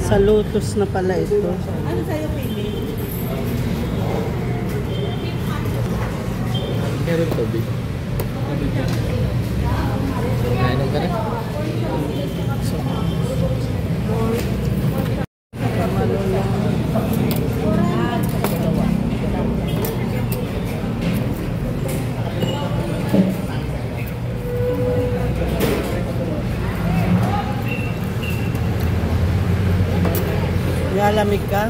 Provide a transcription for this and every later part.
Sa Lotus na pala ito. Ano sa'yo, Pili? Meron tubig. Kainan ka na? Nilalamig ka?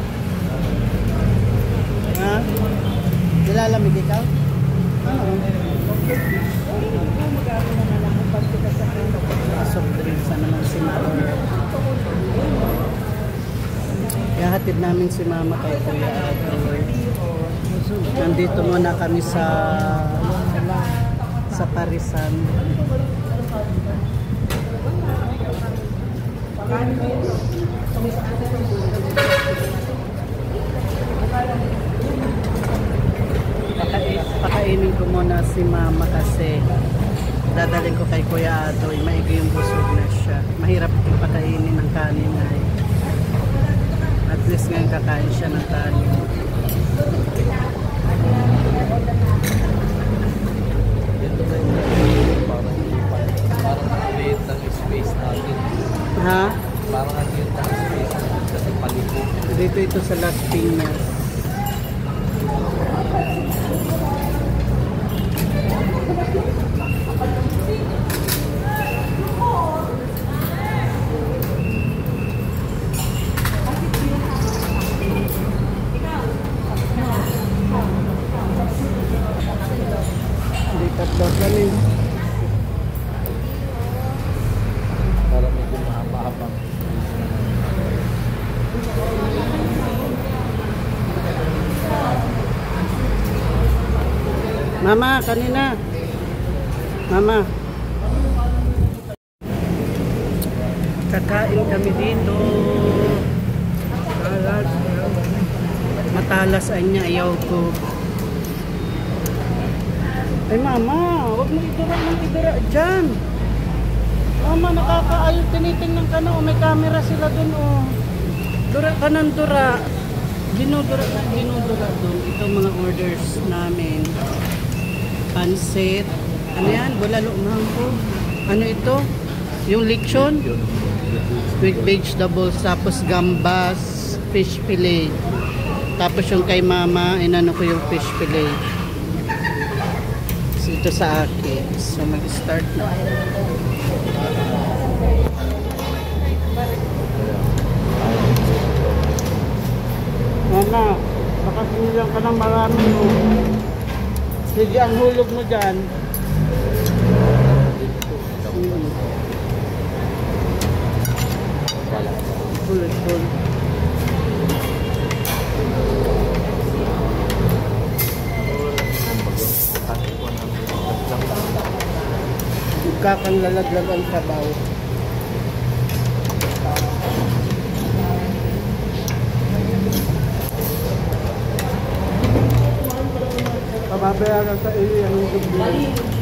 Ha? Nilalamig ikaw? Oo. Soft drinks na naman si Mama. Ihahatid namin si Mama kay Kuya Adoy. Nandito muna kami sa Parisan. Pakainin ko muna si Mama kasi dadalhin ko kay Kuya Adoy. Maigi yung busog na siya. Mahirap pakainin ng kanin ay. At least ngayon kakain siya ng kanin. Parang create ng space natin. Ha? Parang create ng space natin kasi palipo. Dito ito sa Las Piñas. Lipat daw kami. Para medyo mahaba-habang. Mama, kanina. Mama. Kakain kami dito. Matalas ay niya, ayaw ko. Ay Mama, huwag mo idura dyan. Mama, nakakaayos. Tinitingnan ka na. Oh, may camera sila dun. Oh. Dura ka ng dura. Dinudura dun. Ito mga orders namin. Pansit. Ano yan? Bulalo mango. Ano ito? Yung lechon? With vegetables. Tapos gambas. Fish fillet. Tapos yung kay Mama, inano ko yung fish fillet. Ito sa akin. So mag-start na. Mama, baka sinilang ka ng marami mo. Sige, ang hulog mo dyan. Hulog. Kakang lalaglag ang sabaw. Pababayaran sa iyo ang hugog.